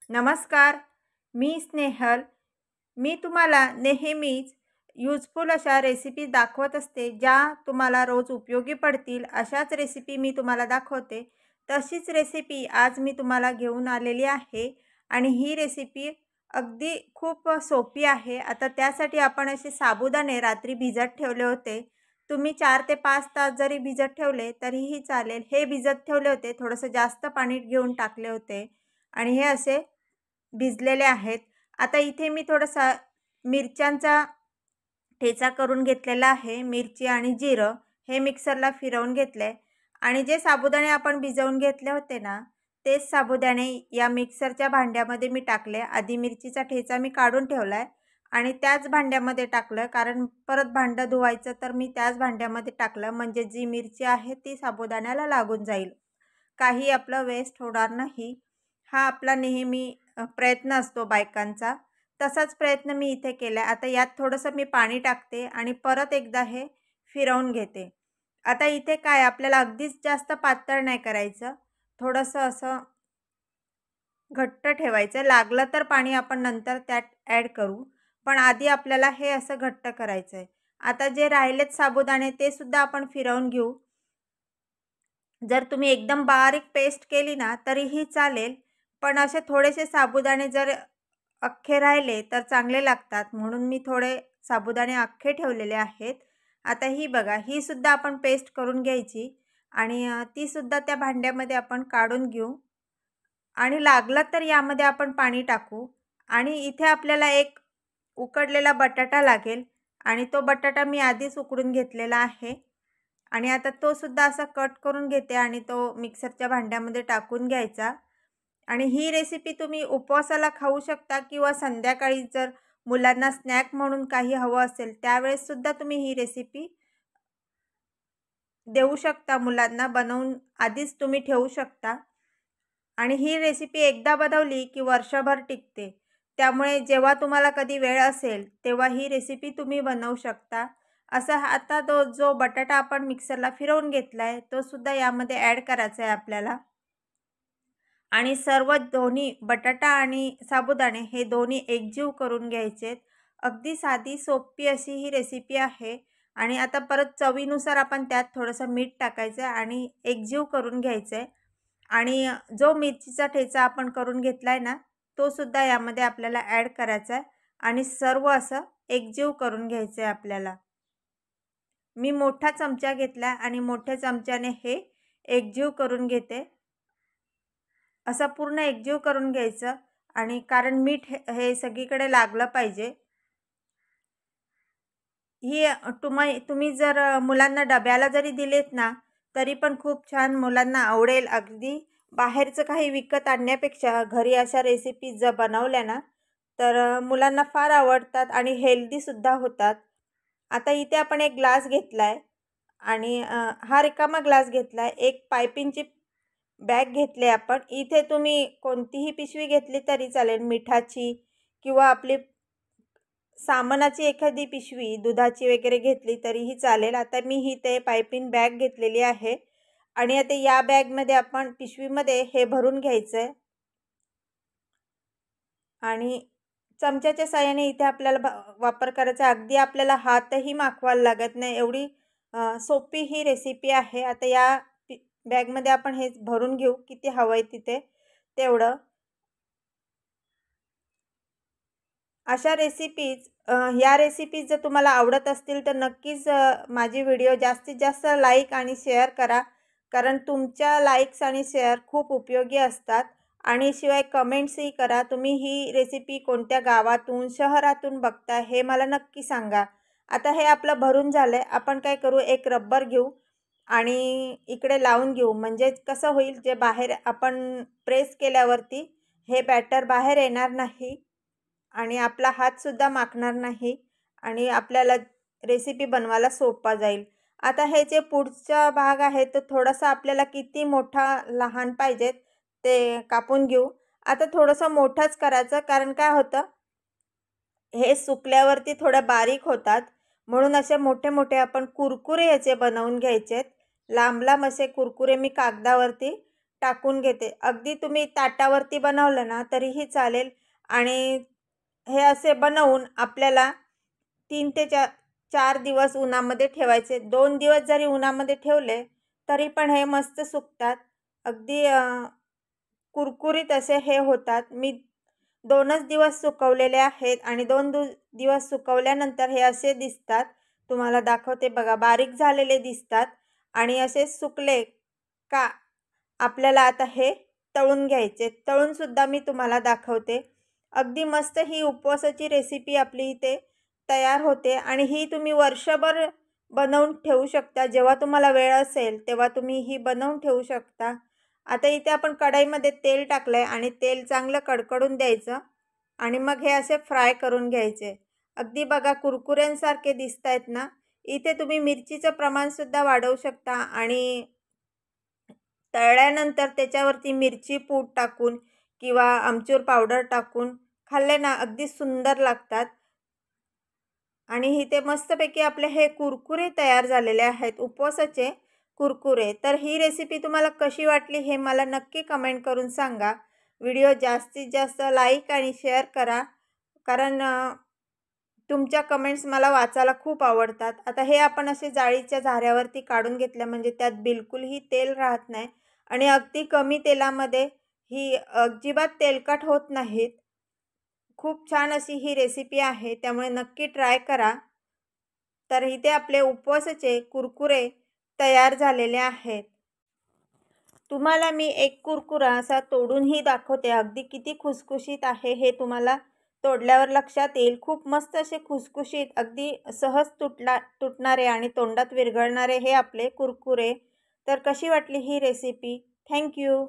नमस्कार, मी स्नेहल. मी तुम्हाला नेहमीच युजफुल अशा रेसिपी दाखवत असते, ज्या तुम्हाला रोज उपयोगी पडतील. अशाच रेसिपी मी तुम्हाला दाखवते. तशीच रेसिपी आज मी तुम्हाला घेऊन आलेली आहे आणि ही रेसिपी अगदी खूप सोपी आहे. आता त्यासाठी आपण असे साबुदाणे रात्री भिजत ठेवले होते. तुम्ही 4 ते 5 तास जरी भिजत ठेवले तरीही चालेल. हे भिजत ठेवले होते, थोडंसं जास्त पाणी घेऊन टाकले होते आणि हे असे भिजलेले आहेत. आता इथे मी थोडासा मिरच्यांचा ठेचा करून घेतलेला आहे. मिरची आणि जिरं हे मिक्सरला फिरवून घेतले आणि जे साबुदाणे आपण भिजवून घेतले होते ना, तेच साबुदाणे या मिक्सरच्या भांड्यामध्ये मी टाकले. आधी मिरचीचा ठेचा मी काढून ठेवला आहे आणि त्याच भांड्यामध्ये टाकलं, कारण परत भांडं धुवायचं तर मी त्याच भांड्यामध्ये टाकलं, म्हणजे जी मिरची आहे ती साबुदाण्याला लागून जाईल. काही आपलं वेस्ट होणार नाही. हा आपला नेहमी प्रयत्न असतो बायकांचा. तसाच प्रयत्न मी इथे केला आहे. आता यात थोडंसं मी पाणी टाकते आणि परत एकदा हे फिरवून घेते. आता इथे काय आपल्याला अगदीच जास्त पातळ नाही करायचं. थोडंसं असं घट्ट ठेवायचं. लागलं तर पाणी आपण नंतर त्यात ॲड करू. पण आधी आपल्याला हे असं घट्ट करायचं आहे. आता जे राहिलेत साबुदाणे ते सुद्धा आपण फिरवून घेऊ. जर तुम्ही एकदम बारीक पेस्ट केली ना तरीही चालेल, पण असे थोडेसे साबुदाणे जर अख्खे राहिले तर चांगले लागतात, म्हणून मी थोडे साबुदाणे अख्खे ठेवलेले आहेत. आता ही बघा, ही सुद्धा आपण पेस्ट करून घ्यायची आणि ती सुद्धा त्या भांड्यामध्ये आपण काढून घेऊ आणि लागलं तर यामध्ये आपण पाणी टाकू. आणि इथे आपल्याला एक उकडलेला बटाटा लागेल आणि तो बटाटा मी आधीच उकडून घेतलेला आहे आणि आता तो सुद्धा असा कट करून घेते आणि तो मिक्सरच्या भांड्यामध्ये टाकून घ्यायचा. आणि ही रेसिपी तुम्ही उपवासाला खाऊ शकता किंवा संध्याकाळी जर मुलांना स्नॅक म्हणून काही हवं असेल त्यावेळेस सुद्धा तुम्ही ही रेसिपी देऊ शकता मुलांना. बनवून आधीच तुम्ही ठेवू शकता आणि ही रेसिपी एकदा बनवली की वर्षभर टिकते. त्यामुळे जेव्हा तुम्हाला कधी वेळ असेल तेव्हा ही रेसिपी तुम्ही बनवू शकता. असा आता जो बटाटा आपण मिक्सरला फिरवून घेतला आहे तो सुद्धा यामध्ये ॲड करायचा आहे आपल्याला आणि सर्व दोन्ही बटाटा आणि साबुदाणे हे दोन्ही एकजीव करून घ्यायचेत. अगदी साधी सोपी अशी ही रेसिपी आहे आणि आता परत चवीनुसार आपण त्यात थोडंसं मीठ टाकायचं आहे आणि एकजीव करून घ्यायचं आहे. आणि जो मिरचीचा ठेचा आपण करून घेतला आहे ना, तो सुद्धा यामध्ये आपल्याला ॲड करायचा आहे आणि सर्व असं एकजीव करून घ्यायचं आहे आपल्याला. मी मोठा चमचा घेतला आणि मोठ्या चमच्याने हे एकजीव करून घेते. असं पूर्ण एकजीव करून घ्यायचं आणि कारण मीठ हे सगळीकडे लागलं पाहिजे. ही तुम्ही जर मुलांना डब्याला जरी दिलेत ना तरी पण खूप छान मुलांना आवडेल. अगदी बाहेरचं काही विकत आणण्यापेक्षा घरी अशा रेसिपीज जर बनवल्या ना तर मुलांना फार आवडतात आणि हेल्दीसुद्धा होतात. आता इथे आपण एक ग्लास घेतला आहे आणि हा रिकामा ग्लास घेतला आहे. एक पायपिंगची बॅग घेतली आपण. इथे तुम्ही कोणतीही पिशवी घेतली तरी चालेल, मिठाची किंवा आपली सामानाची एखादी पिशवी दुधाची वगैरे घेतली तरीही चालेल. आता मी ही ते पायपिंग बॅग घेतलेली आहे आणि आता या बॅगमध्ये आपण पिशवीमध्ये हे भरून घ्यायचं आहे आणि चमच्याच्या साहाय्याने इथे आपल्याला वापर करायचा. अगदी आपल्याला हातही माखवायला लागत नाही, एवढी सोपी ही रेसिपी आहे. आता या बॅगमध्ये आपण हे भरून घेऊ, किती हवं आहे तिथे तेवढं. अशा रेसिपीज या रेसिपीज जर तुम्हाला आवडत असतील तर नक्कीच माझी व्हिडिओ जास्तीत जास्त लाईक आणि शेअर करा, कारण तुमच्या लाईक्स आणि शेअर खूप उपयोगी असतात. आणि शिवाय कमेंट्सही करा. तुम्ही ही रेसिपी कोणत्या गावातून शहरातून बघता हे मला नक्की सांगा. आता हे आपलं भरून झालं आहे. आपण काय करू, एक रब्बर घेऊ आणि इकडे लावून घेऊ, म्हणजे कसं होईल, जे बाहेर आपण प्रेस केल्यावरती हे बॅटर बाहेर येणार नाही आणि आपला हातसुद्धा माखणार नाही आणि आपल्याला रेसिपी बनवायला सोपा जाईल. आता हे जे पुढचा भाग आहे तो थोडासा आपल्याला किती मोठा लहान पाहिजेत ते कापून घेऊ. आता थोडंसं मोठंच करायचं, कारण काय होतं, हे सुकल्यावरती थोडं बारीक होतात, म्हणून असे मोठे मोठे आपण कुरकुरे याचे बनवून घ्यायचेत. लांब लांब असे कुरकुरे मी कागदावरती टाकून घेते. अगदी तुम्ही ताटावरती बनवलं ना तरीही चालेल आणि हे असे बनवून आपल्याला 3 ते 4 दिवस उन्हामध्ये ठेवायचे. 2 दिवस जरी उन्हामध्ये ठेवले तरी पण हे मस्त सुकतात. अगदी कुरकुरीत असे हे होतात. मी 2च दिवस सुकवलेले आहेत आणि 2 दिवस सुकवल्यानंतर हे असे दिसतात. तुम्हाला दाखवते बघा, बारीक झालेले दिसतात आणि असे सुकले का आपल्याला आता हे तळून घ्यायचे. तळूनसुद्धा मी तुम्हाला दाखवते. अगदी मस्त ही उपवासाची रेसिपी आपली इथे तयार होते आणि ही तुम्ही वर्षभर बनवून ठेवू शकता. जेव्हा तुम्हाला वेळ असेल तेव्हा तुम्ही ही बनवून ठेवू शकता. आता इथे आपण कढईमध्ये तेल टाकलं आहे आणि तेल चांगलं कडकडून द्यायचं आणि मग हे असे फ्राय करून घ्यायचे. अगदी बघा कुरकुऱ्यांसारखे दिसत आहेत ना. इथे तुम्ही मिरचीचं प्रमाणसुद्धा वाढवू शकता आणि तळल्यानंतर त्याच्यावरती मिरची पूड टाकून किंवा आमचूर पावडर टाकून खाल्ले ना अगदी सुंदर लागतात. आणि इथे मस्तपैकी आपले हे कुरकुरे तयार झालेले आहेत, उपवासाचे कुरकुरे. तर ही रेसिपी तुम्हाला कशी वाटली हे मला नक्की कमेंट करून सांगा. व्हिडिओ जास्तीत जास्त लाईक आणि शेअर करा, कारण तुमच्या कमेंट्स मला वाचायला खूप आवडतात. आता हे आपण असे जाळीच्या झाऱ्यावरती काढून घेतलं म्हणजे त्यात बिलकुलही तेल राहत नाही आणि अगदी कमी तेलामध्ये ही अजिबात तेलकट होत नाहीत. खूप छान अशी ही रेसिपी आहे, त्यामुळे नक्की ट्राय करा. तर इथे आपले उपवासाचे कुरकुरे तयार झालेले आहेत. तुम्हाला मी एक कुरकुरा असा तोडूनही दाखवते. अगदी किती खुसखुशीत आहे हे तुम्हाला तोडल्यावर लक्षात येईल. खूप मस्त असे खुसखुशीत, अगदी सहज तुटणारे आणि तोंडात विरघळणारे हे आपले कुरकुरे. तर कशी वाटली ही रेसिपी? Thank you.